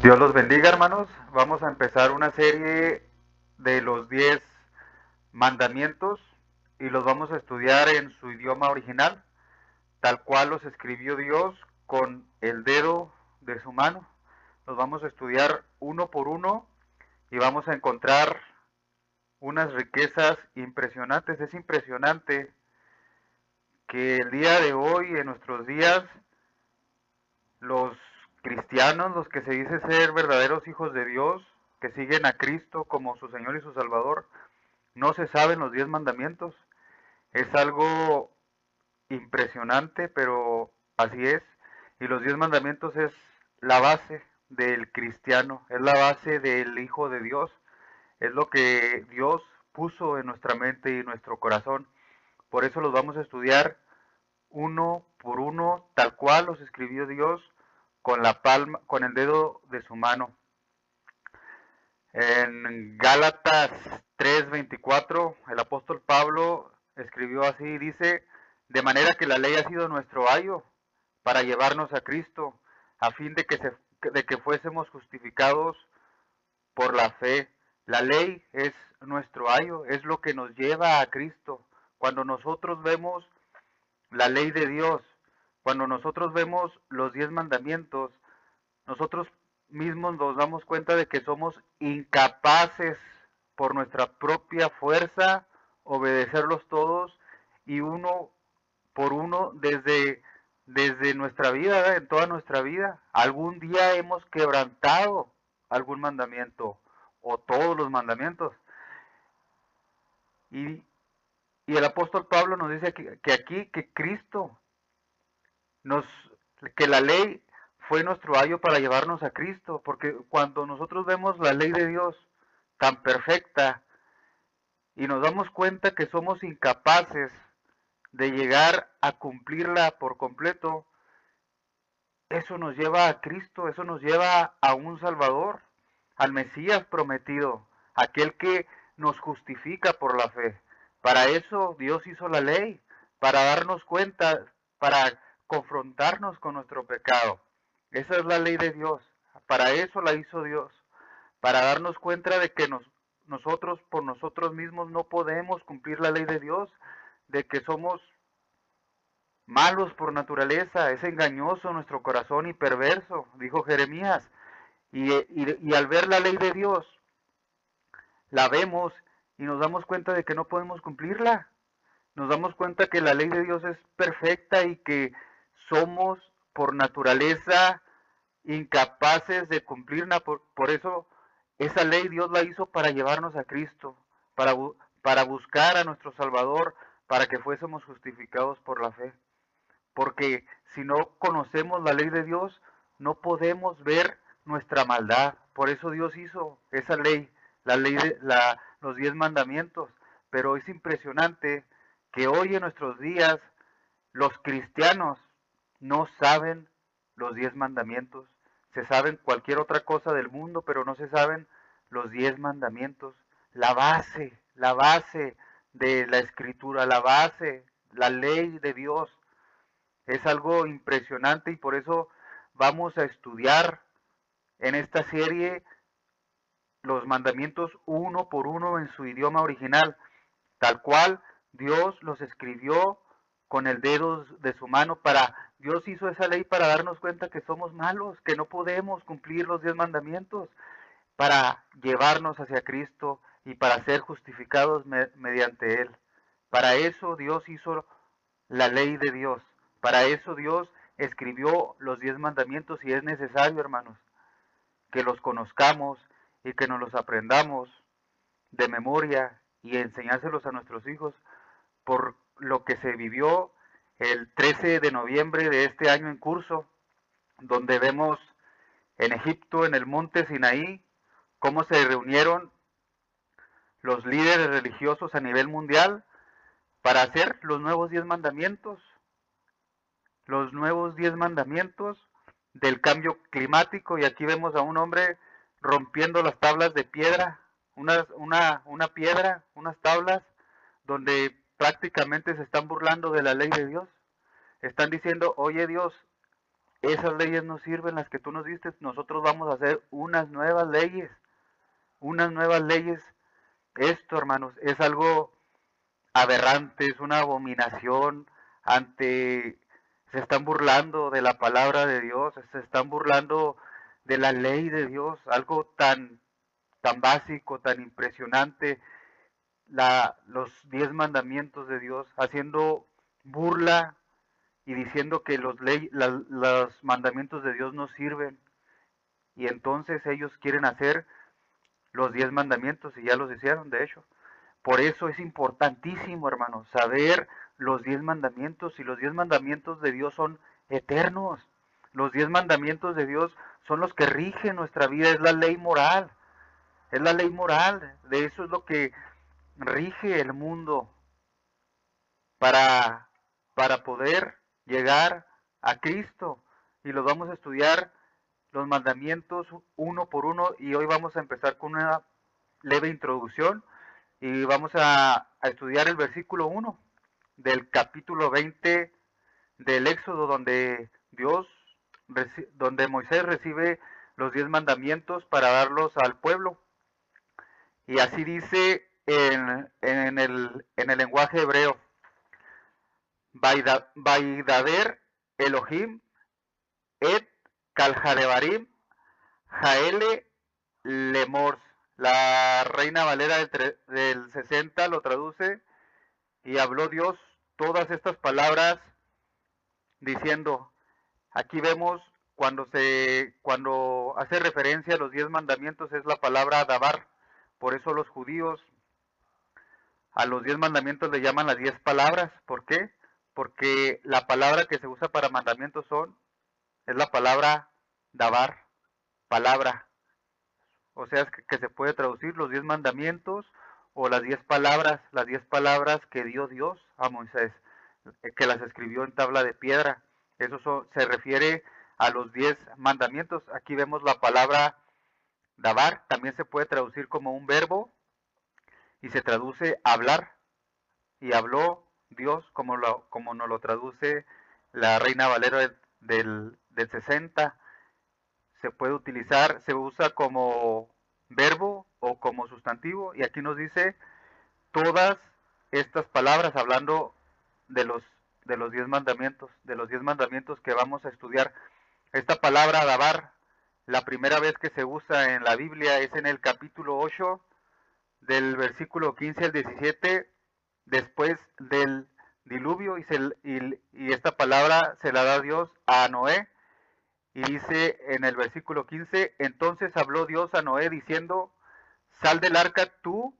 Dios los bendiga, hermanos. Vamos a empezar una serie de los 10 mandamientos y los vamos a estudiar en su idioma original, tal cual los escribió Dios con el dedo de su mano. Los vamos a estudiar uno por uno y vamos a encontrar unas riquezas impresionantes. Es impresionante que el día de hoy, en nuestros días, los cristianos, los que se dice ser verdaderos hijos de Dios, que siguen a Cristo como su Señor y su Salvador, no se saben los 10 mandamientos. Es algo impresionante, pero así es. Y los 10 mandamientos es la base del cristiano, es la base del Hijo de Dios, es lo que Dios puso en nuestra mente y nuestro corazón. Por eso los vamos a estudiar uno por uno, tal cual los escribió Dios con la palma, con el dedo de su mano. En Gálatas 3:24, el apóstol Pablo escribió así, dice, de manera que la ley ha sido nuestro ayo para llevarnos a Cristo, a fin de que fuésemos justificados por la fe. La ley es nuestro ayo, es lo que nos lleva a Cristo. Cuando nosotros vemos la ley de Dios, cuando nosotros vemos los 10 mandamientos, nosotros mismos nos damos cuenta de que somos incapaces por nuestra propia fuerza obedecerlos todos y uno por uno desde nuestra vida, ¿verdad? En toda nuestra vida. Algún día hemos quebrantado algún mandamiento o todos los mandamientos. Y, y el apóstol Pablo nos dice que aquí que Cristo nos, que la ley fue nuestro ayo para llevarnos a Cristo, porque cuando nosotros vemos la ley de Dios tan perfecta y nos damos cuenta que somos incapaces de llegar a cumplirla por completo, eso nos lleva a Cristo, eso nos lleva a un Salvador, al Mesías prometido, aquel que nos justifica por la fe. Para eso Dios hizo la ley, para darnos cuenta, para confrontarnos con nuestro pecado. Esa es la ley de Dios, para eso la hizo Dios, para darnos cuenta de que nosotros por nosotros mismos no podemos cumplir la ley de Dios, de que somos malos por naturaleza, es engañoso nuestro corazón y perverso, dijo Jeremías. Y al ver la ley de Dios, la vemos y nos damos cuenta de que no podemos cumplirla. Nos damos cuenta que la ley de Dios es perfecta y que somos por naturaleza incapaces de cumplirla. Por eso esa ley Dios la hizo para llevarnos a Cristo, para, para buscar a nuestro Salvador, para que fuésemos justificados por la fe. Porque si no conocemos la ley de Dios, no podemos ver nuestra maldad. Por eso Dios hizo esa ley, la ley de los 10 mandamientos. Pero es impresionante que hoy en nuestros días los cristianos no saben los 10 mandamientos. Se saben cualquier otra cosa del mundo, pero no se saben los 10 mandamientos. La base de la escritura, la base, la ley de Dios. Es algo impresionante y por eso vamos a estudiar en esta serie los mandamientos uno por uno en su idioma original, tal cual Dios los escribió con el dedo de su mano. Dios hizo esa ley para darnos cuenta que somos malos, que no podemos cumplir los 10 mandamientos, para llevarnos hacia Cristo y para ser justificados mediante Él. Para eso Dios hizo la ley de Dios. Para eso Dios escribió los 10 mandamientos y es necesario, hermanos, que los conozcamos y que nos los aprendamos de memoria y enseñárselos a nuestros hijos por lo que se vivió el 13 de noviembre de este año en curso, donde vemos en Egipto, en el monte Sinaí, cómo se reunieron los líderes religiosos a nivel mundial para hacer los nuevos 10 mandamientos del cambio climático. Y aquí vemos a un hombre rompiendo las tablas de piedra, una piedra, unas tablas, donde prácticamente se están burlando de la ley de Dios. Están diciendo, oye Dios, esas leyes no sirven, las que tú nos diste, nosotros vamos a hacer unas nuevas leyes, unas nuevas leyes. Esto, hermanos, es algo aberrante, es una abominación ante... Se están burlando de la palabra de Dios, se están burlando de la ley de Dios, algo tan básico, tan impresionante, los 10 mandamientos de Dios, haciendo burla y diciendo que los mandamientos de Dios no sirven. Y entonces ellos quieren hacer los 10 mandamientos y ya los hicieron, de hecho. Por eso es importantísimo, hermanos, saber los 10 mandamientos, y los 10 mandamientos de Dios son eternos. Los 10 mandamientos de Dios son los que rigen nuestra vida, es la ley moral. Es la ley moral, de eso es lo que rige el mundo para, para poder llegar a Cristo. Y los vamos a estudiar los mandamientos uno por uno, y hoy vamos a empezar con una leve introducción y vamos a estudiar el versículo 1 del capítulo 20 del Éxodo, donde Moisés recibe los 10 mandamientos para darlos al pueblo. Y así dice en el lenguaje hebreo: Vaidaber Elohim et Kalhadebarim Jaele Lemors. La Reina Valera del 60 lo traduce: y habló Dios todas estas palabras diciendo. Aquí vemos cuando hace referencia a los 10 mandamientos, es la palabra dabar. Por eso los judíos a los 10 mandamientos le llaman las 10 palabras. ¿Por qué? Porque la palabra que se usa para mandamientos es la palabra dabar, palabra. O sea, que se puede traducir los 10 mandamientos o las 10 palabras que dio Dios a Moisés, que las escribió en tabla de piedra. Eso se refiere a los 10 mandamientos. Aquí vemos la palabra dabar, también se puede traducir como un verbo y se traduce hablar. Y habló Dios, como nos lo traduce la Reina Valera del 60. Se puede utilizar, se usa como verbo o como sustantivo, y aquí nos dice todas estas palabras, hablando de los 10 mandamientos, que vamos a estudiar. Esta palabra dabar, la primera vez que se usa en la Biblia es en el capítulo 8, del versículo 15 al 17, después del diluvio, y esta palabra se la da Dios a Noé. Y dice en el versículo 15: entonces habló Dios a Noé diciendo: sal del arca tú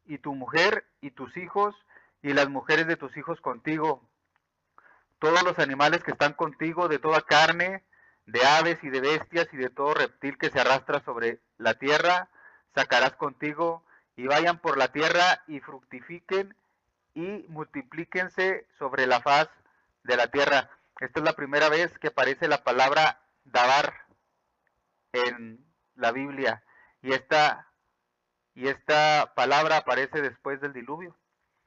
y tu mujer y tus hijos y las mujeres de tus hijos contigo, todos los animales que están contigo, de toda carne, de aves y de bestias y de todo reptil que se arrastra sobre la tierra, sacarás contigo, y vayan por la tierra y fructifiquen y multiplíquense sobre la faz de la tierra. Esta es la primera vez que aparece la palabra dabar en la Biblia, y esta palabra aparece después del diluvio.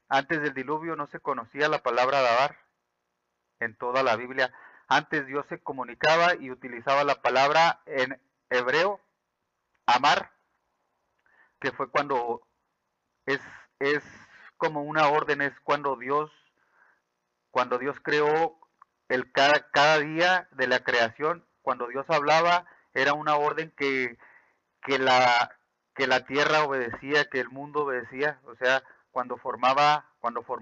Antes del diluvio no se conocía la palabra dabar en toda la Biblia. Antes Dios se comunicaba y utilizaba la palabra en hebreo, amar, que fue cuando es como una orden, es cuando Dios creó cada día de la creación. Cuando Dios hablaba, era una orden que la, que la tierra obedecía, que el mundo obedecía. O sea, cuando formó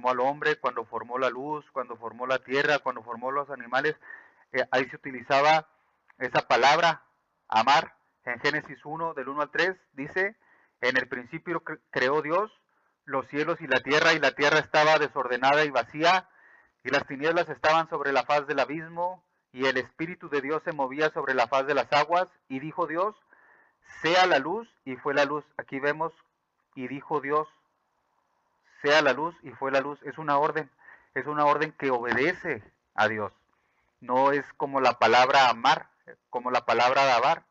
al hombre, cuando formó la luz, cuando formó la tierra, cuando formó los animales, ahí se utilizaba esa palabra, amar. En Génesis 1, del 1 al 3, dice: en el principio creó Dios los cielos y la tierra estaba desordenada y vacía, y las tinieblas estaban sobre la faz del abismo, y el Espíritu de Dios se movía sobre la faz de las aguas. Y dijo Dios: sea la luz, y fue la luz. Aquí vemos: y dijo Dios, sea la luz, y fue la luz. Es una orden que obedece a Dios. No es como la palabra amar, como la palabra dabar,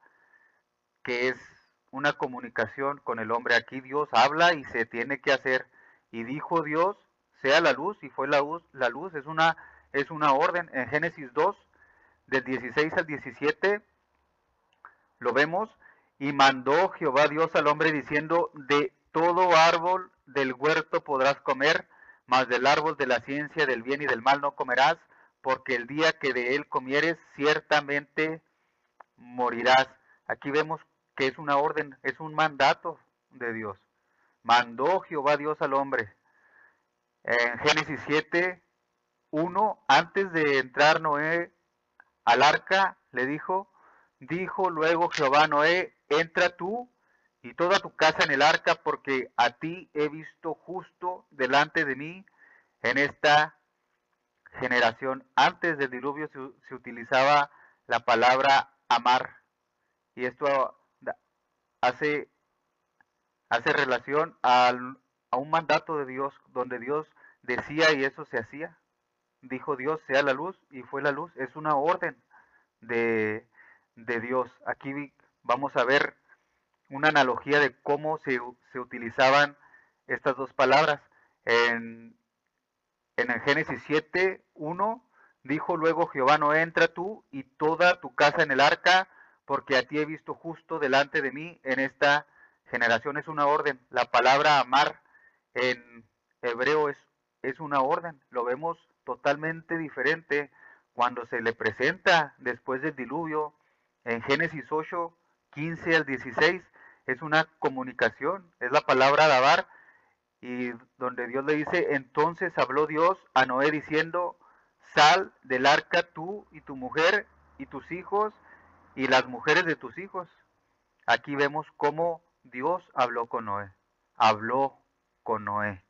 que es una comunicación con el hombre. Aquí Dios habla y se tiene que hacer. Y dijo Dios, sea la luz, y fue la luz. Es una orden. En Génesis 2, del 16 al 17, lo vemos, y mandó Jehová Dios al hombre diciendo, de todo árbol del huerto podrás comer, mas del árbol de la ciencia del bien y del mal no comerás, porque el día que de él comieres, ciertamente morirás. Aquí vemos que es una orden, es un mandato de Dios. Mandó Jehová Dios al hombre. En Génesis 7, 1, antes de entrar Noé al arca, le dijo luego Jehová a Noé, entra tú y toda tu casa en el arca, porque a ti he visto justo delante de mí en esta generación. Antes del diluvio se utilizaba la palabra amar, y esto hace, hace relación a un mandato de Dios, donde Dios decía y eso se hacía. Dijo Dios, sea la luz, y fue la luz. Es una orden de, de Dios. Aquí vamos a ver una analogía de cómo se utilizaban estas dos palabras. En, en el Génesis 7, 1, dijo luego Jehová, no entra tú y toda tu casa en el arca, porque a ti he visto justo delante de mí en esta generación. Es una orden. La palabra amar en hebreo es una orden. Lo vemos totalmente diferente cuando se le presenta después del diluvio en Génesis 8, 15 al 16. Es una comunicación, es la palabra dabar, y donde Dios le dice, entonces habló Dios a Noé diciendo, sal del arca tú y tu mujer y tus hijos y las mujeres de tus hijos. Aquí vemos cómo Dios habló con Noé. Habló con Noé.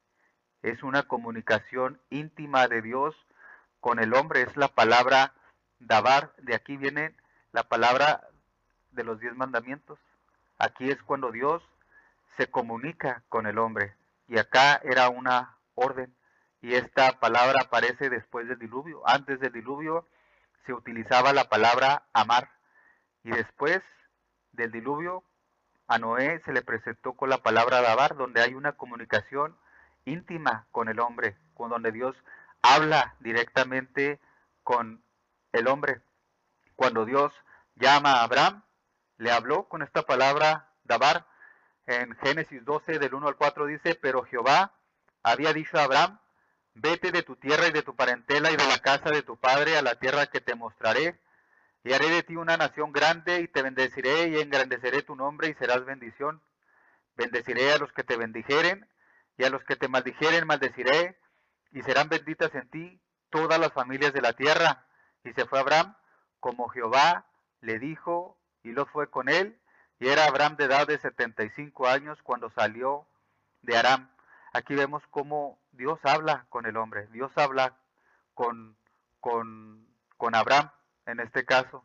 Es una comunicación íntima de Dios con el hombre. Es la palabra dabar. De aquí viene la palabra de los 10 mandamientos. Aquí es cuando Dios se comunica con el hombre. Y acá era una orden. Y esta palabra aparece después del diluvio. Antes del diluvio se utilizaba la palabra amar. Y después del diluvio a Noé se le presentó con la palabra dabar, donde hay una comunicación íntima con el hombre, con donde Dios habla directamente con el hombre. Cuando Dios llama a Abraham, le habló con esta palabra dabar. En Génesis 12, del 1 al 4 dice, pero Jehová había dicho a Abraham, vete de tu tierra y de tu parentela y de la casa de tu padre a la tierra que te mostraré, y haré de ti una nación grande y te bendeciré y engrandeceré tu nombre y serás bendición. Bendeciré a los que te bendijeren y a los que te maldijeren maldeciré, y serán benditas en ti todas las familias de la tierra. Y se fue Abraham como Jehová le dijo, y Lot fue con él, y era Abraham de edad de 75 años cuando salió de Aram. Aquí vemos cómo Dios habla con el hombre, Dios habla con, con Abraham en este caso.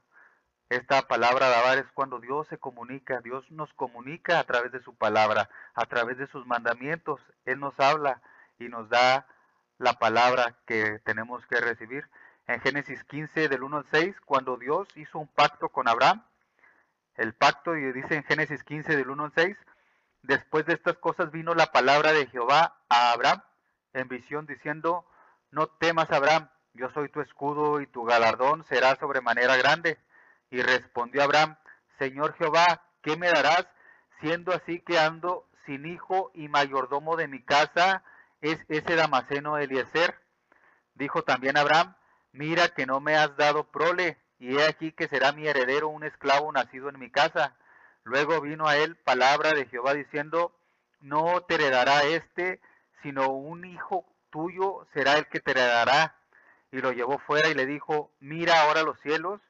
Esta palabra dabar es cuando Dios se comunica, Dios nos comunica a través de su palabra, a través de sus mandamientos. Él nos habla y nos da la palabra que tenemos que recibir. En Génesis 15, del 1 al 6, cuando Dios hizo un pacto con Abraham, el pacto, y dice en Génesis 15, del 1 al 6, después de estas cosas vino la palabra de Jehová a Abraham en visión diciendo, no temas Abraham, yo soy tu escudo y tu galardón será sobremanera grande. Y respondió Abraham, Señor Jehová, ¿qué me darás? Siendo así que ando sin hijo y mayordomo de mi casa es ese Damaseno Eliezer. Dijo también Abraham, mira que no me has dado prole, y he aquí que será mi heredero un esclavo nacido en mi casa. Luego vino a él palabra de Jehová diciendo, no te heredará este, sino un hijo tuyo será el que te heredará. Y lo llevó fuera y le dijo, mira ahora los cielos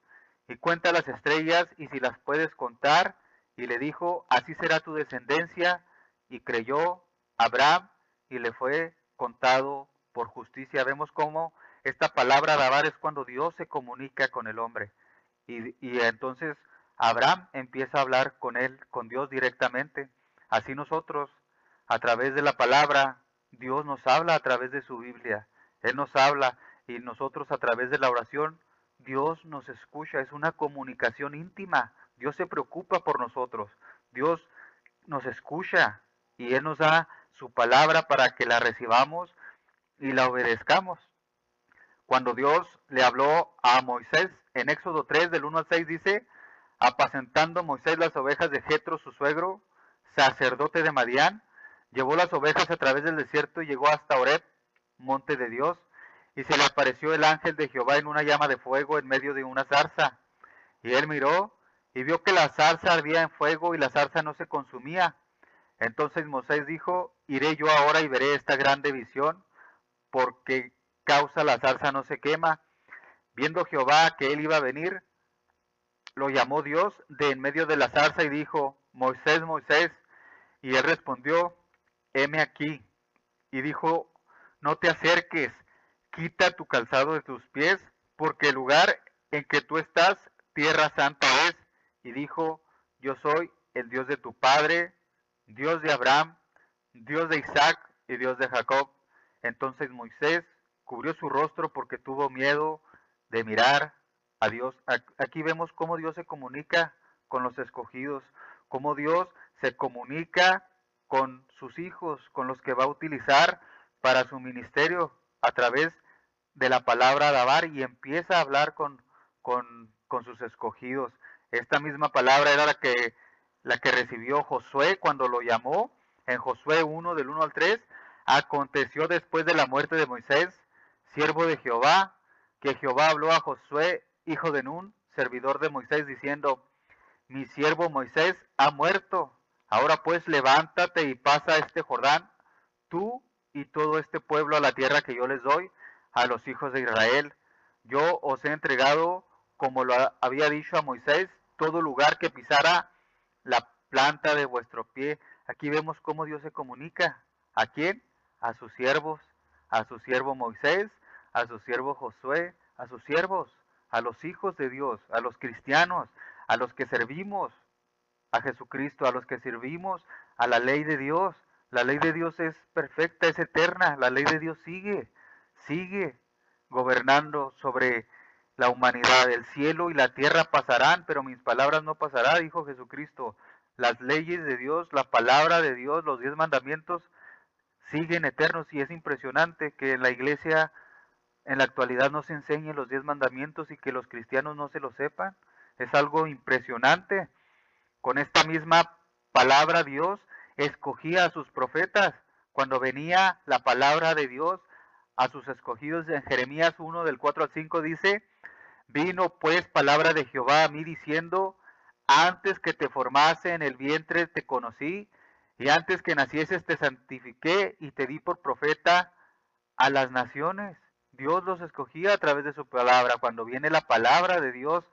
y cuenta las estrellas y si las puedes contar. Y le dijo, así será tu descendencia. Y creyó Abraham y le fue contado por justicia. Vemos cómo esta palabra dabar es cuando Dios se comunica con el hombre. Y entonces Abraham empieza a hablar con él, con Dios directamente. Así nosotros, a través de la palabra, Dios nos habla a través de su Biblia. Él nos habla y nosotros a través de la oración, Dios nos escucha. Es una comunicación íntima. Dios se preocupa por nosotros. Dios nos escucha y Él nos da su palabra para que la recibamos y la obedezcamos. Cuando Dios le habló a Moisés En Éxodo 3, del 1 al 6 dice, apacentando Moisés las ovejas de Jetro, su suegro, sacerdote de Madián, llevó las ovejas a través del desierto y llegó hasta Horeb, monte de Dios, y se le apareció el ángel de Jehová en una llama de fuego en medio de una zarza. Y él miró y vio que la zarza ardía en fuego y la zarza no se consumía. Entonces Moisés dijo, iré yo ahora y veré esta grande visión, porque causa la zarza no se quema. Viendo Jehová que él iba a venir, lo llamó Dios de en medio de la zarza y dijo, Moisés, Moisés. Y él respondió, heme aquí. Y dijo, no te acerques, quita tu calzado de tus pies, porque el lugar en que tú estás, tierra santa es. Y dijo, yo soy el Dios de tu padre, Dios de Abraham, Dios de Isaac y Dios de Jacob. Entonces Moisés cubrió su rostro porque tuvo miedo de mirar a Dios. Aquí vemos cómo Dios se comunica con los escogidos, cómo Dios se comunica con sus hijos, con los que va a utilizar para su ministerio a través de la palabra alabar, y empieza a hablar con sus escogidos. Esta misma palabra era la que recibió Josué cuando lo llamó en Josué 1 del 1 al 3. Aconteció después de la muerte de Moisés, siervo de Jehová, que Jehová habló a Josué, hijo de Nun, servidor de Moisés, diciendo, mi siervo Moisés ha muerto. Ahora pues levántate y pasa este Jordán, tú y todo este pueblo a la tierra que yo les doy a los hijos de Israel. Yo os he entregado, como lo había dicho a Moisés, todo lugar que pisara la planta de vuestro pie. Aquí vemos cómo Dios se comunica. ¿A quién? A sus siervos, a su siervo Moisés, a su siervo Josué, a sus siervos, a los hijos de Dios, a los cristianos, a los que servimos a Jesucristo, a los que servimos a la ley de Dios. La ley de Dios es perfecta, es eterna. La ley de Dios sigue gobernando sobre la humanidad. El cielo y la tierra pasarán, pero mis palabras no pasarán, dijo Jesucristo. Las leyes de Dios, la palabra de Dios, los 10 mandamientos siguen eternos, y es impresionante que en la iglesia en la actualidad no se enseñen los 10 mandamientos y que los cristianos no se lo sepan. Es algo impresionante. Con esta misma palabra Dios escogía a sus profetas. Cuando venía la palabra de Dios a sus escogidos, en Jeremías 1 del 4 al 5 dice, vino pues palabra de Jehová a mí diciendo, antes que te formase en el vientre te conocí, y antes que nacieses te santifiqué y te di por profeta a las naciones. Dios los escogía a través de su palabra. Cuando viene la palabra de Dios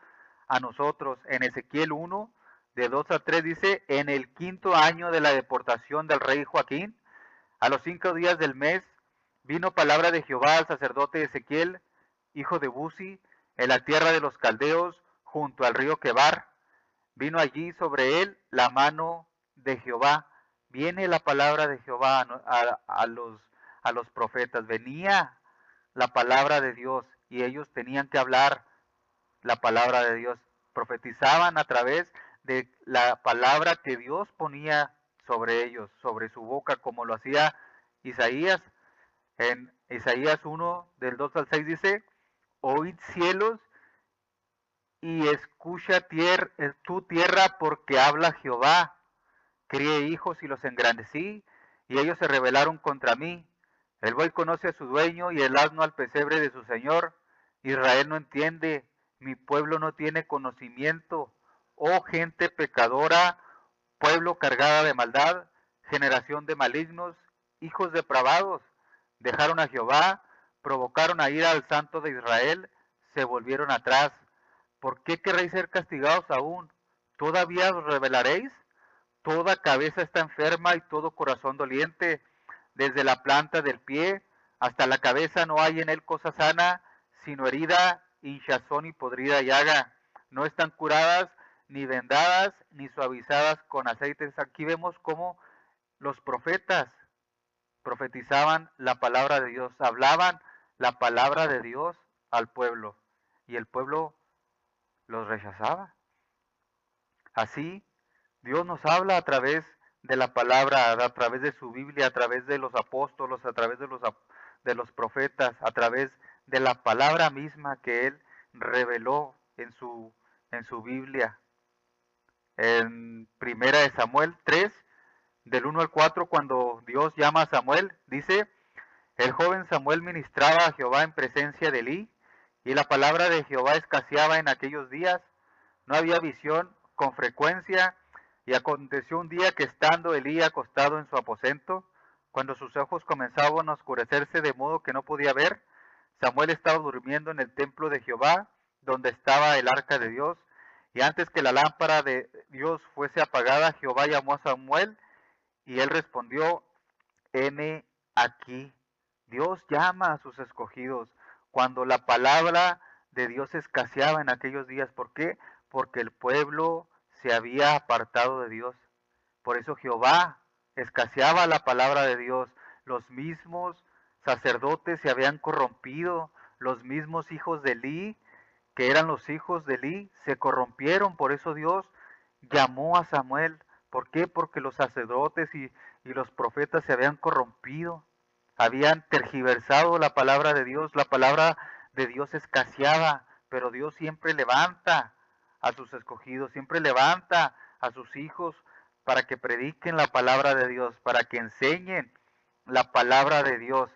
a nosotros, en Ezequiel 1, de 2 a 3 dice, en el 5.º año de la deportación del rey Joaquín, a los 5 días del mes, vino palabra de Jehová al sacerdote Ezequiel, hijo de Buzi, en la tierra de los caldeos, junto al río Quebar. Vino allí sobre él la mano de Jehová. Viene la palabra de Jehová a los profetas. Venía la palabra de Dios y ellos tenían que hablar la palabra de Dios. Profetizaban a través de la palabra que Dios ponía sobre ellos, sobre su boca, como lo hacía Isaías. En Isaías 1, del 2 al 6 dice, oíd cielos y escucha tu tierra, porque habla Jehová. Crié hijos y los engrandecí, y ellos se rebelaron contra mí. El buey conoce a su dueño y el asno al pesebre de su señor. Israel no entiende, mi pueblo no tiene conocimiento. Oh gente pecadora, pueblo cargada de maldad, generación de malignos, hijos depravados, dejaron a Jehová, provocaron a ira al Santo de Israel, se volvieron atrás. ¿Por qué querréis ser castigados aún? ¿Todavía os rebelaréis? Toda cabeza está enferma y todo corazón doliente. Desde la planta del pie hasta la cabeza no hay en él cosa sana, sino herida, hinchazón y podrida llaga. No están curadas, ni vendadas, ni suavizadas con aceites. Aquí vemos cómo los profetas profetizaban la palabra de Dios, hablaban la palabra de Dios al pueblo, y el pueblo los rechazaba. Así, Dios nos habla a través de la palabra, a través de su Biblia, a través de los apóstolos, a través de los profetas, a través de la palabra misma que Él reveló en su Biblia. En Primera de Samuel 3, del 1 al 4, cuando Dios llama a Samuel, dice: el joven Samuel ministraba a Jehová en presencia de Elí, y la palabra de Jehová escaseaba en aquellos días. No había visión con frecuencia, y aconteció un día que estando Elí acostado en su aposento, cuando sus ojos comenzaban a oscurecerse de modo que no podía ver, Samuel estaba durmiendo en el templo de Jehová, donde estaba el arca de Dios, y antes que la lámpara de Dios fuese apagada, Jehová llamó a Samuel, y él respondió: heme aquí. Dios llama a sus escogidos cuando la palabra de Dios escaseaba en aquellos días. ¿Por qué? Porque el pueblo se había apartado de Dios. Por eso Jehová escaseaba la palabra de Dios. Los mismos sacerdotes se habían corrompido. Los mismos hijos de Elí, que eran los hijos de Elí, se corrompieron. Por eso Dios llamó a Samuel. ¿Por qué? Porque los sacerdotes y los profetas se habían corrompido, habían tergiversado la palabra de Dios. La palabra de Dios escaseaba, pero Dios siempre levanta a sus escogidos, siempre levanta a sus hijos para que prediquen la palabra de Dios, para que enseñen la palabra de Dios,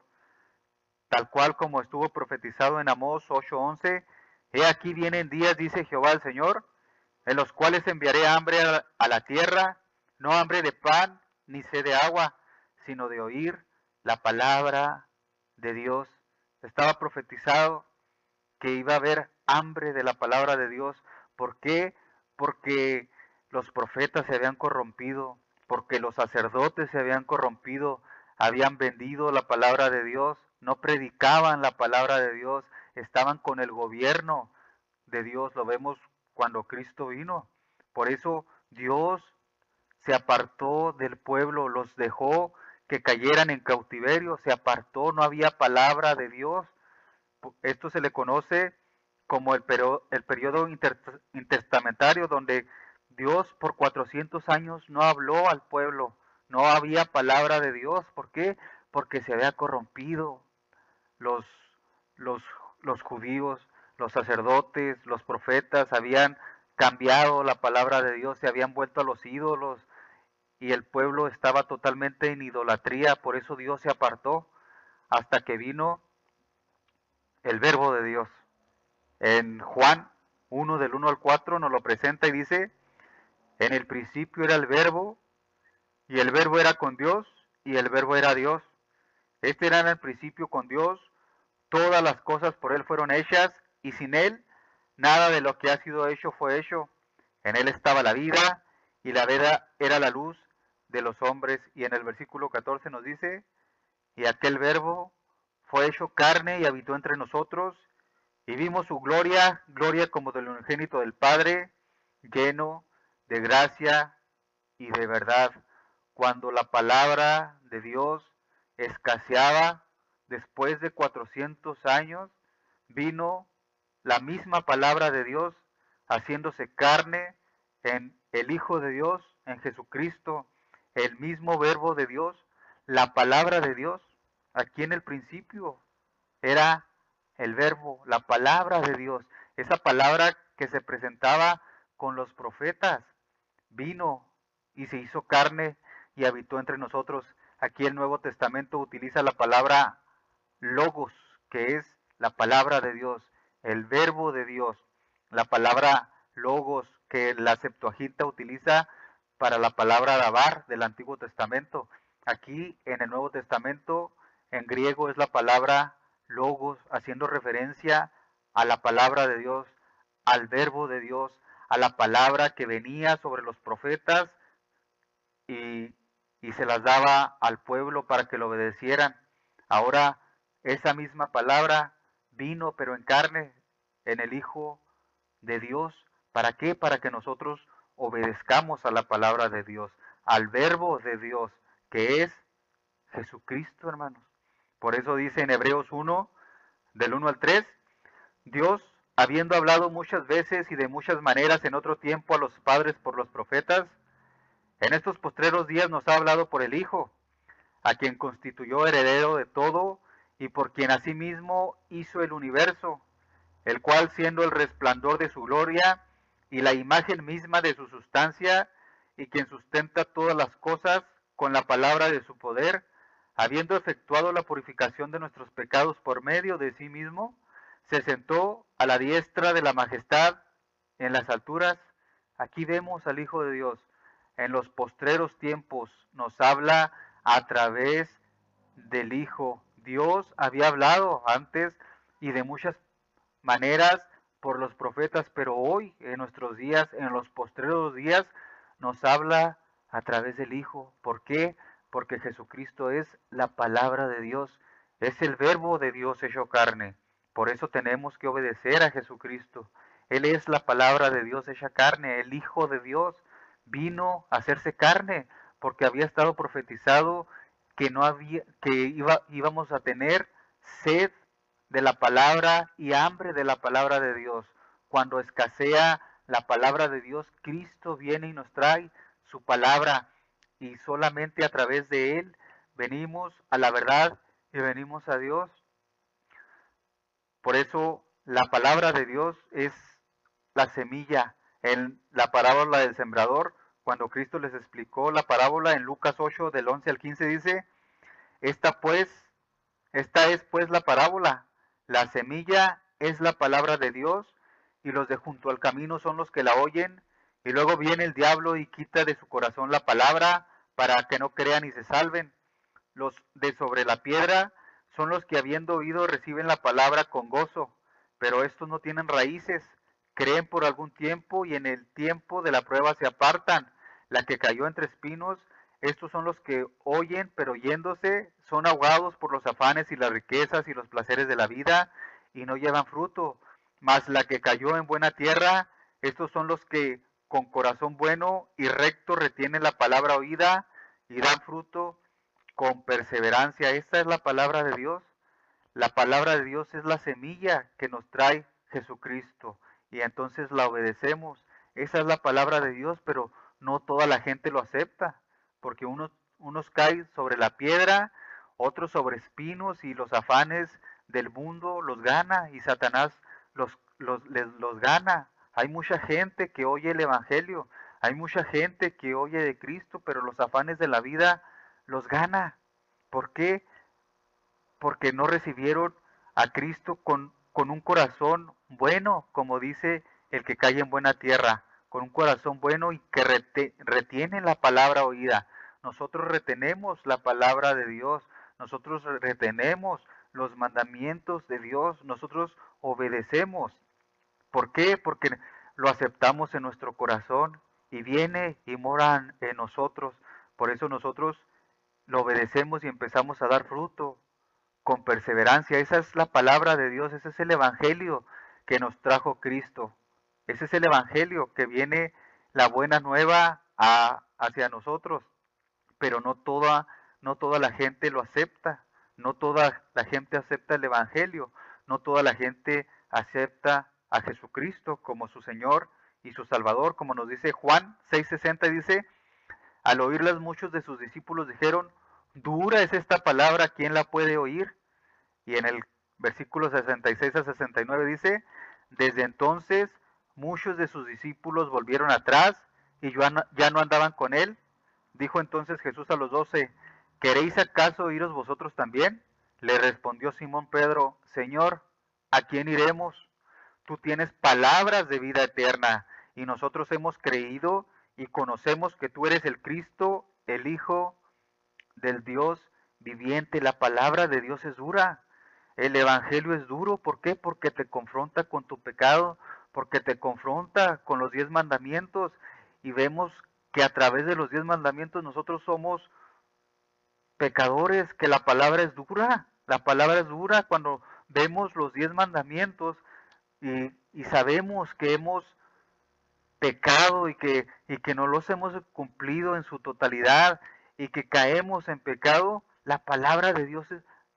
tal cual como estuvo profetizado en Amós 8:11. He aquí vienen días, dice Jehová el Señor, en los cuales enviaré hambre a la tierra, no hambre de pan ni sed de agua, sino de oír la palabra de Dios. Estaba profetizado que iba a haber hambre de la palabra de Dios. ¿Por qué? Porque los profetas se habían corrompido, porque los sacerdotes se habían corrompido, habían vendido la palabra de Dios, no predicaban la palabra de Dios, estaban con el gobierno de Dios. Lo vemos cuando Cristo vino. Por eso Dios se apartó del pueblo, los dejó que cayeran en cautiverio, se apartó, no había palabra de Dios. Esto se le conoce como el periodo intertestamentario, donde Dios por 400 años no habló al pueblo, no había palabra de Dios. ¿Por qué? Porque se había corrompido los, los, los judíos, los sacerdotes, los profetas habían cambiado la palabra de Dios, se habían vuelto a los ídolos, y el pueblo estaba totalmente en idolatría. Por eso Dios se apartó hasta que vino el verbo de Dios. En Juan 1 del 1 al 4 nos lo presenta y dice: en el principio era el verbo, y el verbo era con Dios, y el verbo era Dios. Este era en el principio con Dios. Todas las cosas por él fueron hechas, y sin él nada de lo que ha sido hecho fue hecho. En él estaba la vida, y la vida era la luz de los hombres. Y en el versículo 14 nos dice: y aquel verbo fue hecho carne y habitó entre nosotros, y vimos su gloria, gloria como del unigénito del Padre, lleno de gracia y de verdad. Cuando la palabra de Dios escaseaba, después de 400 años, vino la misma palabra de Dios haciéndose carne en el Hijo de Dios, en Jesucristo, el mismo verbo de Dios, la palabra de Dios. Aquí en el principio era el verbo, la palabra de Dios, esa palabra que se presentaba con los profetas, vino y se hizo carne y habitó entre nosotros. Aquí el Nuevo Testamento utiliza la palabra logos, que es la palabra de Dios, el verbo de Dios, la palabra logos que la Septuaginta utiliza para la palabra dabar del Antiguo Testamento. Aquí en el Nuevo Testamento, en griego, es la palabra logos, haciendo referencia a la palabra de Dios, al verbo de Dios, a la palabra que venía sobre los profetas y, y se las daba al pueblo para que lo obedecieran. Ahora esa misma palabra vino, pero en carne, en el Hijo de Dios. ¿Para qué? Para que nosotros obedezcamos a la palabra de Dios, al verbo de Dios, que es Jesucristo, hermanos. Por eso dice en Hebreos 1, del 1 al 3, Dios, habiendo hablado muchas veces y de muchas maneras en otro tiempo a los padres por los profetas, en estos postreros días nos ha hablado por el Hijo, a quien constituyó heredero de todo y por quien asimismo hizo el universo, el cual siendo el resplandor de su gloria y la imagen misma de su sustancia, y quien sustenta todas las cosas con la palabra de su poder, habiendo efectuado la purificación de nuestros pecados por medio de sí mismo, se sentó a la diestra de la majestad en las alturas. Aquí vemos al Hijo de Dios. En los postreros tiempos nos habla a través del Hijo. Dios había hablado antes y de muchas maneras por los profetas, pero hoy, en nuestros días, en los postreros días, nos habla a través del Hijo. ¿Por qué? Porque Jesucristo es la palabra de Dios, es el verbo de Dios hecho carne. Por eso tenemos que obedecer a Jesucristo. Él es la palabra de Dios hecha carne, el Hijo de Dios vino a hacerse carne, porque había estado profetizado que no había, íbamos a tener sed de la palabra y hambre de la palabra de Dios. Cuando escasea la palabra de Dios, Cristo viene y nos trae su palabra, y solamente a través de Él venimos a la verdad y venimos a Dios. Por eso la palabra de Dios es la semilla. En la parábola del sembrador, cuando Cristo les explicó la parábola en Lucas 8 del 11 al 15 dice, esta pues esta es pues la parábola. La semilla es la palabra de Dios, y los de junto al camino son los que la oyen, y luego viene el diablo y quita de su corazón la palabra para que no crean y se salven. Los de sobre la piedra son los que habiendo oído reciben la palabra con gozo, pero estos no tienen raíces, creen por algún tiempo y en el tiempo de la prueba se apartan. La que cayó entre espinos, estos son los que oyen, pero yéndose son ahogados por los afanes y las riquezas y los placeres de la vida y no llevan fruto. Mas la que cayó en buena tierra, estos son los que con corazón bueno y recto retienen la palabra oída y dan fruto con perseverancia. Esta es la palabra de Dios. La palabra de Dios es la semilla que nos trae Jesucristo y entonces la obedecemos. Esa es la palabra de Dios, pero no toda la gente lo acepta, porque unos caen sobre la piedra, otros sobre espinos y los afanes del mundo los gana y Satanás los gana. Hay mucha gente que oye el Evangelio, hay mucha gente que oye de Cristo, pero los afanes de la vida los gana. ¿Por qué? Porque no recibieron a Cristo con un corazón bueno, como dice el que cae en buena tierra, con un corazón bueno y que retiene la palabra oída. Nosotros retenemos la palabra de Dios, nosotros retenemos los mandamientos de Dios, nosotros obedecemos. ¿Por qué? Porque lo aceptamos en nuestro corazón y viene y mora en nosotros. Por eso nosotros lo obedecemos y empezamos a dar fruto con perseverancia. Esa es la palabra de Dios, ese es el evangelio que nos trajo Cristo. Ese es el evangelio que viene la buena nueva hacia nosotros, pero no toda la gente lo acepta, no toda la gente acepta el evangelio, no toda la gente acepta a Jesucristo como su Señor y su Salvador, como nos dice Juan 6:60, dice, al oírlas muchos de sus discípulos dijeron, dura es esta palabra, ¿quién la puede oír? Y en el versículo 66 a 69 dice, desde entonces muchos de sus discípulos volvieron atrás y ya no andaban con él. Dijo entonces Jesús a los 12, ¿queréis acaso iros vosotros también? Le respondió Simón Pedro, Señor, ¿a quién iremos? Tú tienes palabras de vida eterna y nosotros hemos creído y conocemos que tú eres el Cristo, el Hijo del Dios viviente. La palabra de Dios es dura. El Evangelio es duro. ¿Por qué? Porque te confronta con tu pecado, porque te confronta con los 10 mandamientos y vemos que a través de los 10 mandamientos nosotros somos pecadores, que la palabra es dura. La palabra es dura cuando vemos los 10 mandamientos y sabemos que hemos pecado y que no los hemos cumplido en su totalidad y que caemos en pecado, la palabra de Dios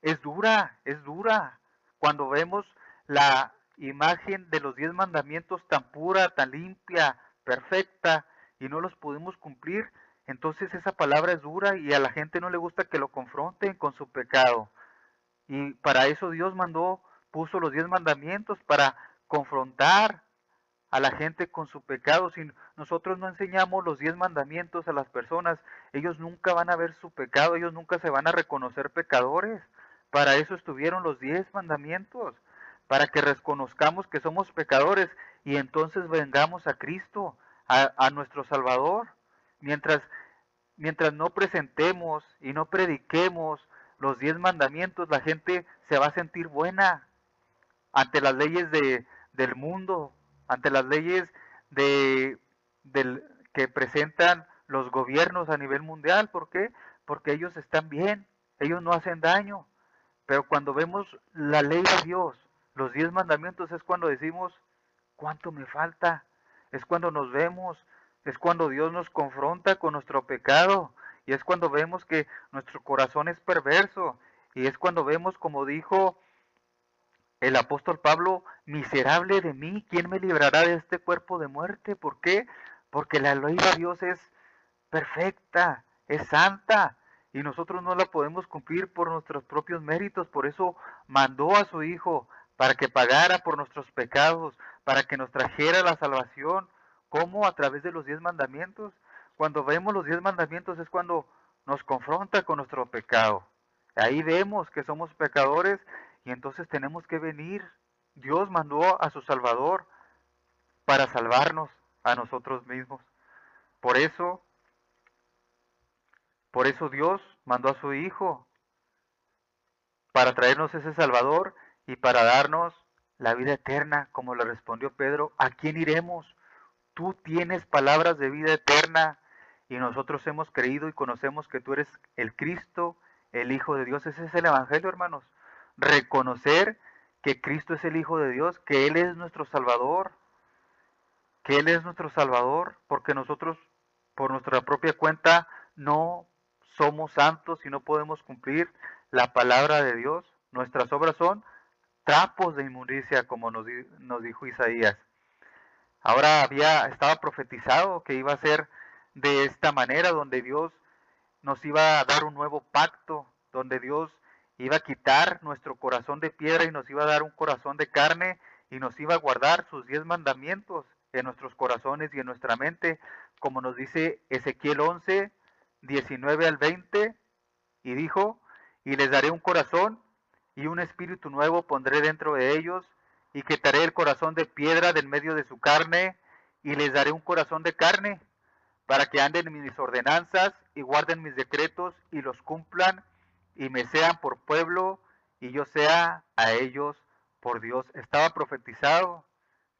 es dura, es dura. Cuando vemos la imagen de los 10 mandamientos tan pura, tan limpia, perfecta, y no los podemos cumplir, entonces esa palabra es dura y a la gente no le gusta que lo confronten con su pecado. Y para eso Dios puso los 10 mandamientos, para confrontar a la gente con su pecado. Si nosotros no enseñamos los 10 mandamientos a las personas, ellos nunca van a ver su pecado, ellos nunca se van a reconocer pecadores. Para eso estuvieron los 10 mandamientos, para que reconozcamos que somos pecadores y entonces vengamos a Cristo, a nuestro Salvador. Mientras, mientras no presentemos y no prediquemos los 10 mandamientos, la gente se va a sentir buena ante las leyes del mundo, ante las leyes de, del, que presentan los gobiernos a nivel mundial. ¿Por qué? Porque ellos están bien, ellos no hacen daño. Pero cuando vemos la ley de Dios, los 10 mandamientos, es cuando decimos, ¿cuánto me falta? Es cuando nos vemos, es cuando Dios nos confronta con nuestro pecado, y es cuando vemos que nuestro corazón es perverso, y es cuando vemos, como dijo el apóstol Pablo, miserable de mí, ¿quién me librará de este cuerpo de muerte? ¿Por qué? Porque la ley de Dios es perfecta, es santa, y nosotros no la podemos cumplir por nuestros propios méritos. Por eso mandó a su Hijo para que pagara por nuestros pecados, para que nos trajera la salvación. ¿Cómo? A través de los 10 mandamientos. Cuando vemos los 10 mandamientos es cuando nos confronta con nuestro pecado. Ahí vemos que somos pecadores y entonces tenemos que venir. Dios mandó a su Salvador para salvarnos a nosotros mismos. Por eso, por eso Dios mandó a su Hijo para traernos ese Salvador y para darnos la vida eterna, como le respondió Pedro. ¿A quién iremos? Tú tienes palabras de vida eterna y nosotros hemos creído y conocemos que tú eres el Cristo, el Hijo de Dios. Ese es el Evangelio, hermanos. Reconocer que Cristo es el Hijo de Dios, que Él es nuestro Salvador, que Él es nuestro Salvador, porque nosotros por nuestra propia cuenta no somos santos y no podemos cumplir la palabra de Dios. Nuestras obras son trapos de inmundicia, como nos dijo Isaías. Ahora estaba profetizado que iba a ser de esta manera, donde Dios nos iba a dar un nuevo pacto, donde Dios iba a quitar nuestro corazón de piedra y nos iba a dar un corazón de carne y nos iba a guardar sus 10 mandamientos en nuestros corazones y en nuestra mente, como nos dice Ezequiel 11, 19 al 20, y dijo, y les daré un corazón y un espíritu nuevo pondré dentro de ellos, y quitaré el corazón de piedra del medio de su carne, y les daré un corazón de carne, para que anden en mis ordenanzas y guarden mis decretos y los cumplan, y me sean por pueblo, y yo sea a ellos por Dios. Estaba profetizado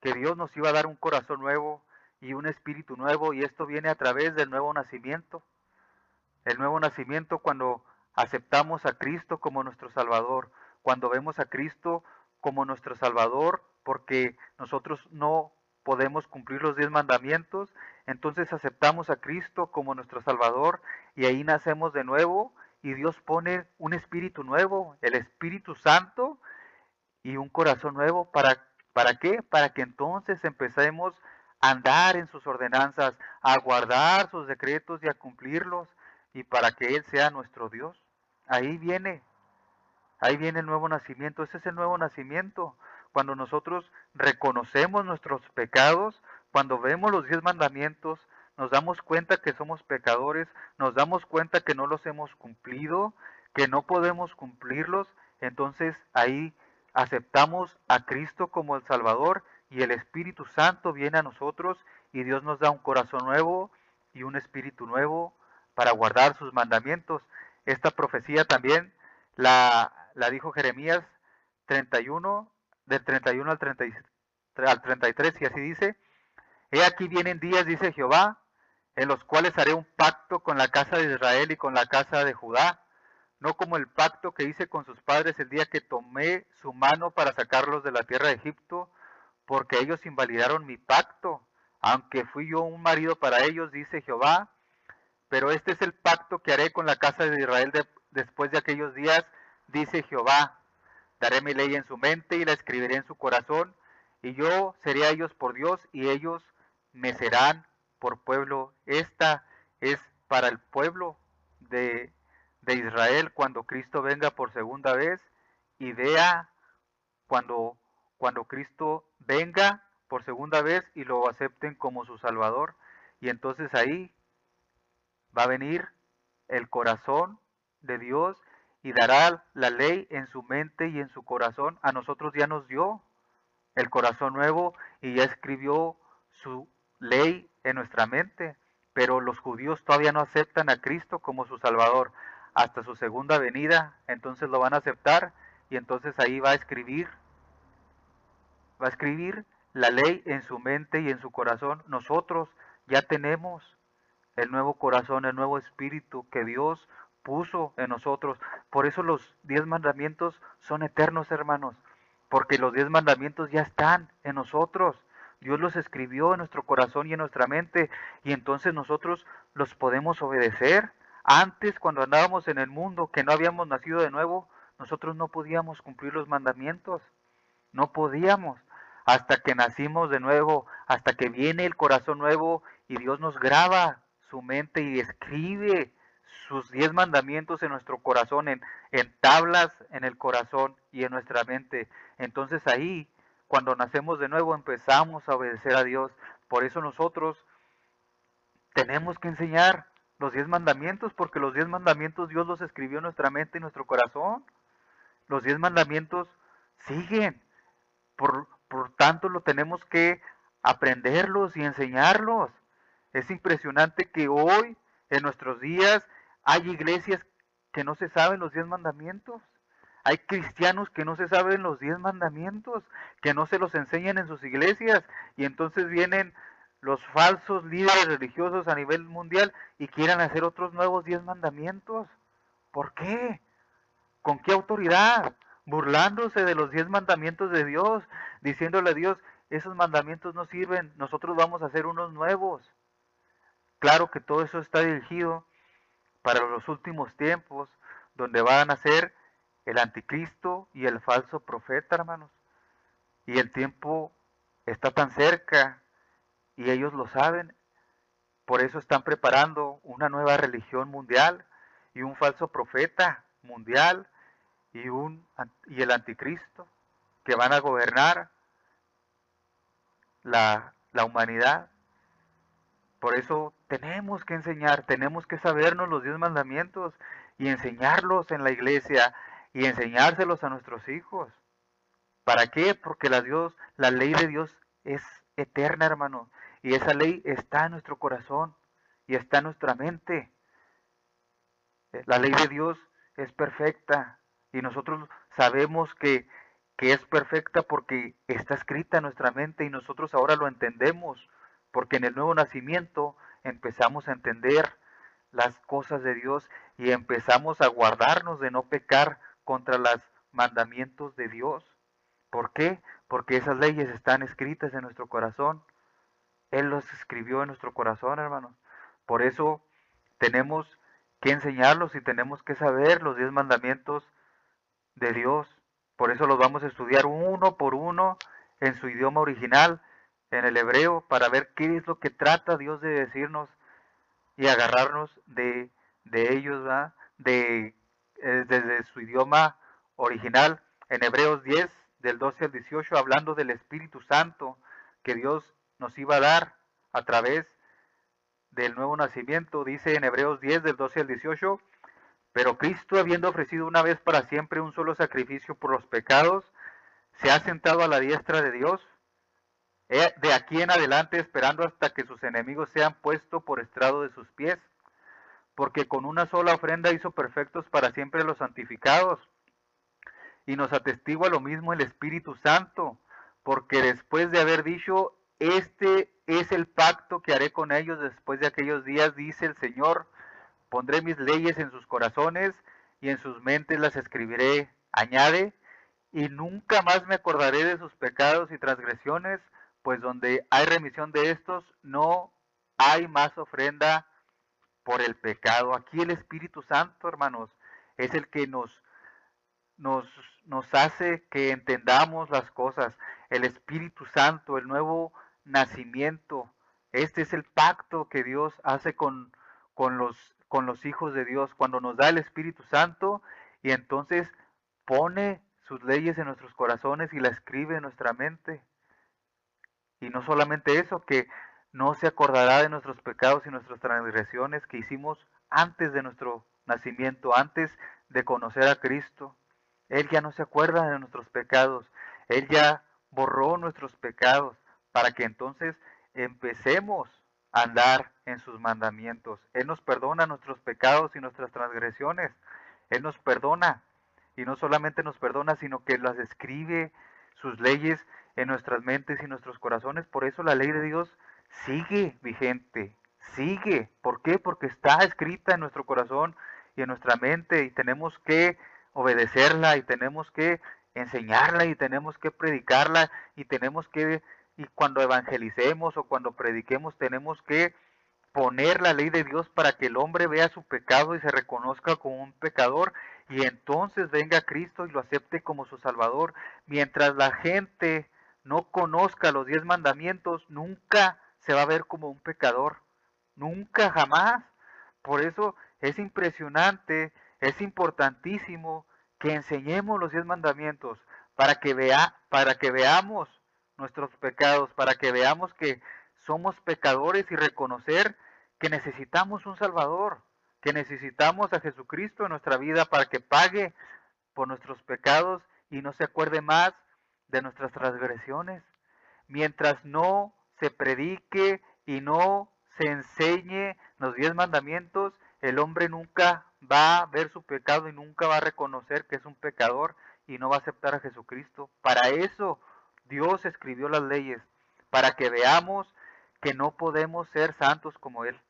que Dios nos iba a dar un corazón nuevo y un espíritu nuevo, y esto viene a través del nuevo nacimiento. El nuevo nacimiento cuando aceptamos a Cristo como nuestro Salvador, cuando vemos a Cristo como nuestro Salvador, porque nosotros no podemos cumplir los 10 mandamientos, entonces aceptamos a Cristo como nuestro Salvador y ahí nacemos de nuevo y Dios pone un espíritu nuevo, el Espíritu Santo y un corazón nuevo. ¿Para qué? Para que entonces empecemos a andar en sus ordenanzas, a guardar sus decretos y a cumplirlos, y para que Él sea nuestro Dios. Ahí viene, ahí viene el nuevo nacimiento. Ese es el nuevo nacimiento. Cuando nosotros reconocemos nuestros pecados, cuando vemos los 10 mandamientos, nos damos cuenta que somos pecadores, nos damos cuenta que no los hemos cumplido, que no podemos cumplirlos, entonces ahí aceptamos a Cristo como el Salvador y el Espíritu Santo viene a nosotros y Dios nos da un corazón nuevo y un espíritu nuevo para guardar sus mandamientos. Esta profecía también la dijo Jeremías 31, del 31 al 33, y así dice, he aquí vienen días, dice Jehová, en los cuales haré un pacto con la casa de Israel y con la casa de Judá, no como el pacto que hice con sus padres el día que tomé su mano para sacarlos de la tierra de Egipto, porque ellos invalidaron mi pacto, aunque fui yo un marido para ellos, dice Jehová, pero este es el pacto que haré con la casa de Israel después de aquellos días, dice Jehová. Daré mi ley en su mente y la escribiré en su corazón, y yo seré a ellos por Dios, y ellos me serán por pueblo. Esta es para el pueblo de, de Israel cuando Cristo venga por segunda vez y vea cuando cuando Cristo venga por segunda vez y lo acepten como su Salvador. Y entonces ahí va a venir el corazón de Dios y dará la ley en su mente y en su corazón. A nosotros ya nos dio el corazón nuevo y ya escribió su ley en nuestra mente, pero los judíos todavía no aceptan a Cristo como su Salvador hasta su segunda venida, entonces lo van a aceptar y entonces ahí va a escribir la ley en su mente y en su corazón. Nosotros ya tenemos el nuevo corazón, el nuevo espíritu que Dios puso en nosotros. Por eso los 10 mandamientos son eternos, hermanos, porque los 10 mandamientos ya están en nosotros. Dios los escribió en nuestro corazón y en nuestra mente, y entonces nosotros los podemos obedecer. Antes, cuando andábamos en el mundo, que no habíamos nacido de nuevo, nosotros no podíamos cumplir los mandamientos. No podíamos. Hasta que nacimos de nuevo, hasta que viene el corazón nuevo y Dios nos graba su mente y escribe sus 10 mandamientos en nuestro corazón, en tablas en el corazón y en nuestra mente. Entonces ahí, cuando nacemos de nuevo, empezamos a obedecer a Dios. Por eso nosotros tenemos que enseñar los 10 mandamientos, porque los 10 mandamientos Dios los escribió en nuestra mente y nuestro corazón. Los 10 mandamientos siguen. Por tanto, lo tenemos que aprenderlos y enseñarlos. Es impresionante que hoy, en nuestros días, hay iglesias que no se saben los 10 mandamientos. Hay cristianos que no se saben los 10 mandamientos, que no se los enseñan en sus iglesias. Y entonces vienen los falsos líderes religiosos a nivel mundial y quieran hacer otros nuevos 10 mandamientos. ¿Por qué? ¿Con qué autoridad? Burlándose de los 10 mandamientos de Dios, diciéndole a Dios, esos mandamientos no sirven, nosotros vamos a hacer unos nuevos. Claro que todo eso está dirigido para los últimos tiempos, donde van a ser el anticristo y el falso profeta, hermanos. Y el tiempo está tan cerca y ellos lo saben, por eso están preparando una nueva religión mundial y un falso profeta mundial y el anticristo que van a gobernar la humanidad. Por eso tenemos que enseñar, tenemos que sabernos los 10 mandamientos y enseñarlos en la iglesia y enseñárselos a nuestros hijos. ¿Para qué? Porque la ley de Dios es eterna, hermano, y esa ley está en nuestro corazón y está en nuestra mente. La ley de Dios es perfecta y nosotros sabemos que es perfecta porque está escrita en nuestra mente y nosotros ahora lo entendemos, porque en el nuevo nacimiento empezamos a entender las cosas de Dios y empezamos a guardarnos de no pecar contra los mandamientos de Dios. ¿Por qué? Porque esas leyes están escritas en nuestro corazón. Él los escribió en nuestro corazón, hermanos. Por eso tenemos que enseñarlos y tenemos que saber los 10 mandamientos de Dios. Por eso los vamos a estudiar uno por uno en su idioma original, en el hebreo, para ver qué es lo que trata Dios de decirnos y agarrarnos de ellos, ¿verdad? Desde su idioma original. En Hebreos 10, del 12 al 18, hablando del Espíritu Santo que Dios nos iba a dar a través del nuevo nacimiento, dice en Hebreos 10, del 12 al 18, pero Cristo, habiendo ofrecido una vez para siempre un solo sacrificio por los pecados, se ha sentado a la diestra de Dios, de aquí en adelante esperando hasta que sus enemigos sean puestos por estrado de sus pies, porque con una sola ofrenda hizo perfectos para siempre los santificados, y nos atestigua lo mismo el Espíritu Santo, porque después de haber dicho, este es el pacto que haré con ellos después de aquellos días, dice el Señor, pondré mis leyes en sus corazones y en sus mentes las escribiré, añade, y nunca más me acordaré de sus pecados y transgresiones, pues donde hay remisión de estos, no hay más ofrenda por el pecado. Aquí el Espíritu Santo, hermanos, es el que nos, nos hace que entendamos las cosas. El Espíritu Santo, el nuevo nacimiento. Este es el pacto que Dios hace con los hijos de Dios cuando nos da el Espíritu Santo y entonces pone sus leyes en nuestros corazones y la escribe en nuestra mente. Y no solamente eso, que no se acordará de nuestros pecados y nuestras transgresiones que hicimos antes de nuestro nacimiento, antes de conocer a Cristo. Él ya no se acuerda de nuestros pecados. Él ya borró nuestros pecados para que entonces empecemos a andar en sus mandamientos. Él nos perdona nuestros pecados y nuestras transgresiones. Él nos perdona. Y no solamente nos perdona, sino que las escribe sus leyes en nuestras mentes y nuestros corazones. Por eso la ley de Dios sigue vigente, sigue. ¿Por qué? Porque está escrita en nuestro corazón y en nuestra mente y tenemos que obedecerla y tenemos que enseñarla y tenemos que predicarla y tenemos que, y cuando evangelicemos o cuando prediquemos, tenemos que poner la ley de Dios para que el hombre vea su pecado y se reconozca como un pecador y entonces venga Cristo y lo acepte como su Salvador. Mientras la gente no conozca los 10 mandamientos, nunca se va a ver como un pecador. Nunca, jamás. Por eso es impresionante, es importantísimo que enseñemos los 10 mandamientos para que veamos nuestros pecados, para que veamos que somos pecadores y reconocer que necesitamos un Salvador, que necesitamos a Jesucristo en nuestra vida para que pague por nuestros pecados y no se acuerde más de nuestras transgresiones. Mientras no se predique y no se enseñe los 10 mandamientos, el hombre nunca va a ver su pecado y nunca va a reconocer que es un pecador y no va a aceptar a Jesucristo. Para eso Dios escribió las leyes, para que veamos que no podemos ser santos como Él,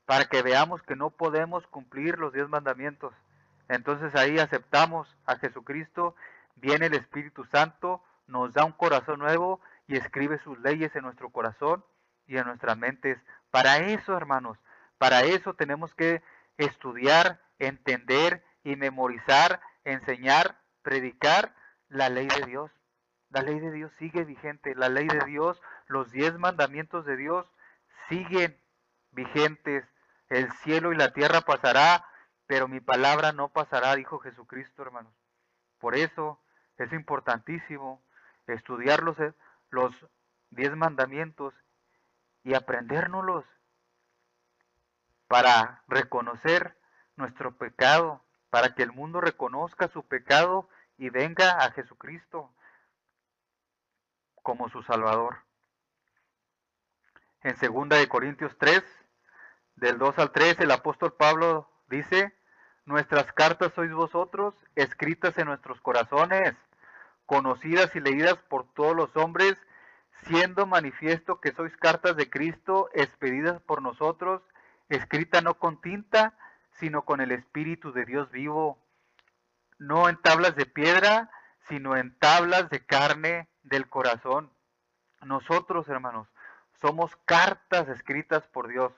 para que veamos que no podemos cumplir los 10 mandamientos. Entonces ahí aceptamos a Jesucristo, viene el Espíritu Santo, nos da un corazón nuevo y escribe sus leyes en nuestro corazón y en nuestras mentes. Para eso, hermanos, para eso tenemos que estudiar, entender y memorizar, enseñar, predicar la ley de Dios. La ley de Dios sigue vigente, la ley de Dios, los 10 mandamientos de Dios siguen vigentes. El cielo y la tierra pasará, pero mi palabra no pasará, dijo Jesucristo, hermanos. Por eso es importantísimo estudiar los 10 mandamientos y aprendérnoslos para reconocer nuestro pecado, para que el mundo reconozca su pecado y venga a Jesucristo como su Salvador. En 2 Corintios 3, del 2 al 3, el apóstol Pablo dice: nuestras cartas sois vosotros, escritas en nuestros corazones, conocidas y leídas por todos los hombres, siendo manifiesto que sois cartas de Cristo, expedidas por nosotros, escrita no con tinta, sino con el Espíritu de Dios vivo, no en tablas de piedra, sino en tablas de carne del corazón. Nosotros, hermanos, somos cartas escritas por Dios.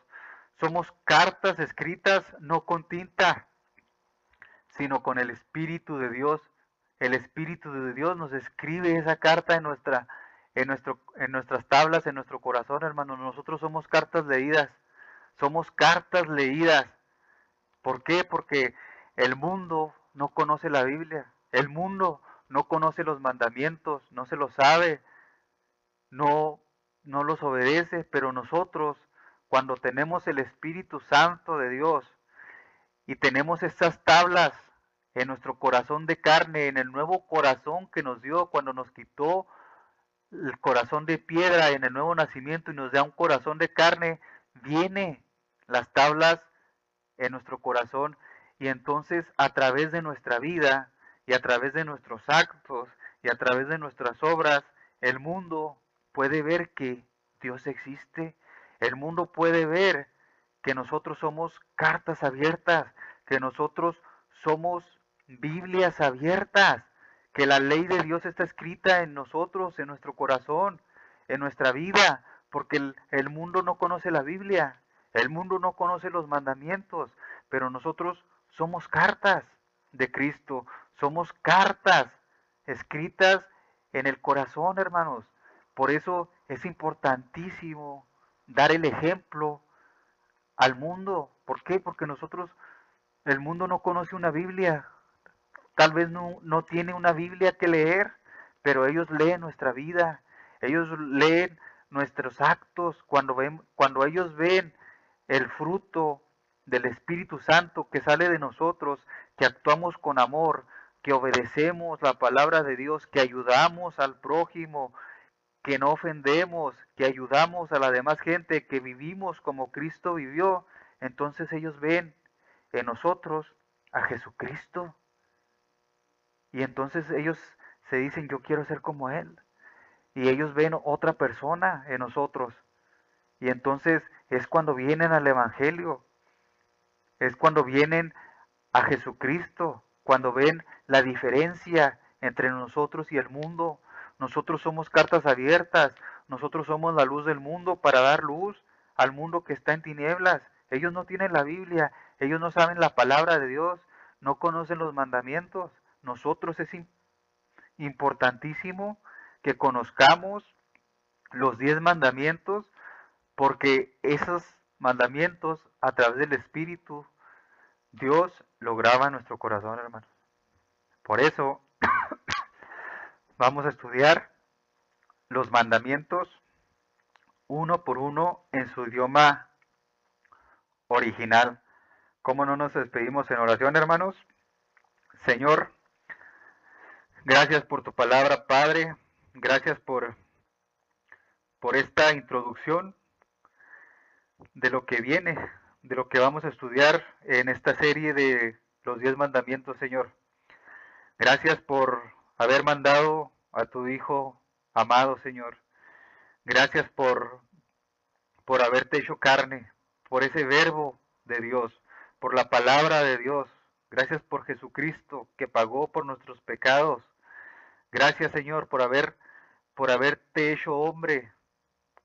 Somos cartas escritas no con tinta, sino con el Espíritu de Dios. El Espíritu de Dios nos escribe esa carta en nuestras tablas, en nuestro corazón, hermanos. Nosotros somos cartas leídas. Somos cartas leídas. ¿Por qué? Porque el mundo no conoce la Biblia. El mundo no conoce los mandamientos, no se los sabe, no, no los obedece, pero nosotros, cuando tenemos el Espíritu Santo de Dios y tenemos estas tablas en nuestro corazón de carne, en el nuevo corazón que nos dio cuando nos quitó el corazón de piedra en el nuevo nacimiento y nos da un corazón de carne, viene las tablas en nuestro corazón y entonces a través de nuestra vida y a través de nuestros actos y a través de nuestras obras, el mundo puede ver que Dios existe. El mundo puede ver que nosotros somos cartas abiertas, que nosotros somos Biblias abiertas, que la ley de Dios está escrita en nosotros, en nuestro corazón, en nuestra vida, porque el mundo no conoce la Biblia, el mundo no conoce los mandamientos, pero nosotros somos cartas de Cristo, somos cartas escritas en el corazón, hermanos. Por eso es importantísimo dar el ejemplo al mundo. ¿Por qué? Porque el mundo no conoce una Biblia. tal vez no tiene una Biblia que leer, pero ellos leen nuestra vida, ellos leen nuestros actos, cuando ellos ven el fruto del Espíritu Santo que sale de nosotros, que actuamos con amor, que obedecemos la palabra de Dios, que ayudamos al prójimo, que no ofendemos, que ayudamos a la demás gente, que vivimos como Cristo vivió, entonces ellos ven en nosotros a Jesucristo. Y entonces ellos se dicen, yo quiero ser como Él. Y ellos ven otra persona en nosotros. Y entonces es cuando vienen al Evangelio, es cuando vienen a Jesucristo, cuando ven la diferencia entre nosotros y el mundo. Nosotros somos cartas abiertas, nosotros somos la luz del mundo para dar luz al mundo que está en tinieblas. Ellos no tienen la Biblia, ellos no saben la palabra de Dios, no conocen los mandamientos. Nosotros es importantísimo que conozcamos los 10 mandamientos, porque esos mandamientos a través del Espíritu Dios lo graba en nuestro corazón, hermano. Por eso vamos a estudiar los mandamientos uno por uno en su idioma original. ¿Cómo no nos despedimos en oración, hermanos? Señor, gracias por tu palabra, Padre. Gracias por esta introducción de lo que viene, de lo que vamos a estudiar en esta serie de los 10 mandamientos, Señor. Gracias por haber mandado a tu Hijo amado, Señor. Gracias por haberte hecho carne, por ese verbo de Dios, por la palabra de Dios. Gracias por Jesucristo que pagó por nuestros pecados. Gracias, Señor, por haberte hecho hombre,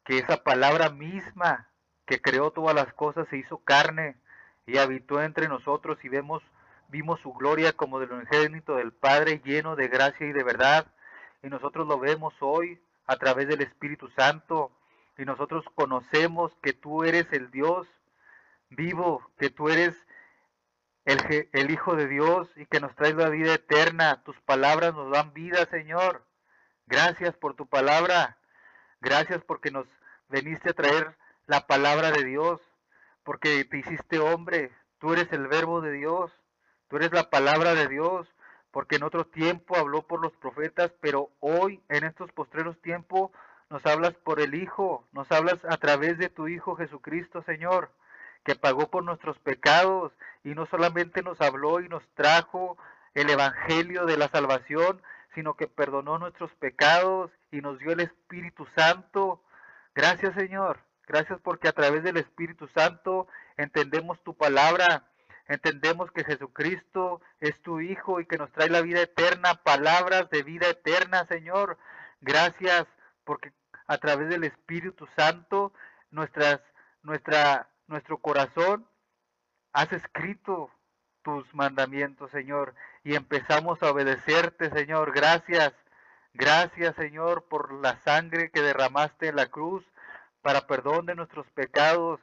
que esa palabra misma que creó todas las cosas se hizo carne y habitó entre nosotros y vimos su gloria como del unigénito del Padre, lleno de gracia y de verdad. Y nosotros lo vemos hoy a través del Espíritu Santo. Y nosotros conocemos que tú eres el Dios vivo, que tú eres el Hijo de Dios y que nos traes la vida eterna. Tus palabras nos dan vida, Señor. Gracias por tu palabra. Gracias porque nos veniste a traer la palabra de Dios, porque te hiciste hombre. Tú eres el verbo de Dios. Tú eres la palabra de Dios, porque en otro tiempo habló por los profetas, pero hoy, en estos postreros tiempos, nos hablas por el Hijo, nos hablas a través de tu Hijo Jesucristo, Señor, que pagó por nuestros pecados y no solamente nos habló y nos trajo el Evangelio de la salvación, sino que perdonó nuestros pecados y nos dio el Espíritu Santo. Gracias, Señor. Gracias porque a través del Espíritu Santo entendemos tu palabra, entendemos que Jesucristo es tu Hijo y que nos trae la vida eterna, palabras de vida eterna, Señor. Gracias porque a través del Espíritu Santo nuestro corazón has escrito tus mandamientos, Señor, y empezamos a obedecerte, Señor. Gracias, gracias, Señor, por la sangre que derramaste en la cruz para perdón de nuestros pecados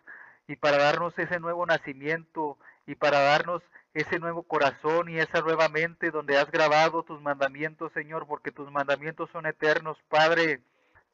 y para darnos ese nuevo nacimiento y para darnos ese nuevo corazón y esa nueva mente donde has grabado tus mandamientos, Señor, porque tus mandamientos son eternos, Padre,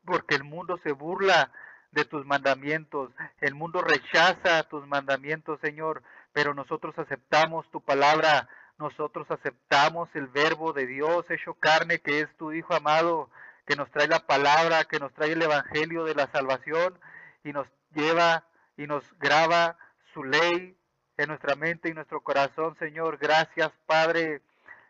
porque el mundo se burla de tus mandamientos, el mundo rechaza tus mandamientos, Señor, pero nosotros aceptamos tu palabra, nosotros aceptamos el verbo de Dios hecho carne, que es tu Hijo amado, que nos trae la palabra, que nos trae el evangelio de la salvación y nos lleva y nos graba su ley en nuestra mente y nuestro corazón, Señor. Gracias, Padre.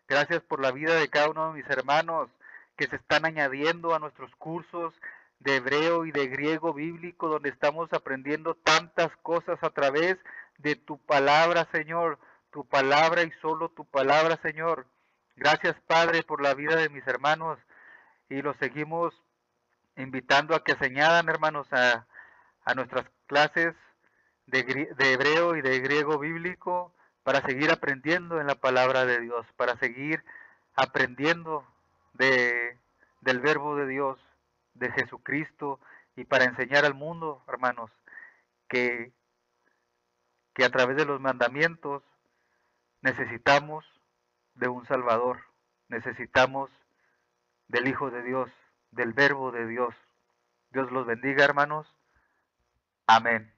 Gracias por la vida de cada uno de mis hermanos que se están añadiendo a nuestros cursos de hebreo y de griego bíblico, donde estamos aprendiendo tantas cosas a través de tu palabra, Señor, tu palabra y solo tu palabra, Señor. Gracias, Padre, por la vida de mis hermanos y los seguimos invitando a que se añadan, hermanos, a nuestras clases de hebreo y de griego bíblico para seguir aprendiendo en la palabra de Dios, para seguir aprendiendo del verbo de Dios, de Jesucristo, y para enseñar al mundo, hermanos, que, que a través de los mandamientos necesitamos de un Salvador. Necesitamos del Hijo de Dios, del Verbo de Dios. Dios los bendiga, hermanos. Amén.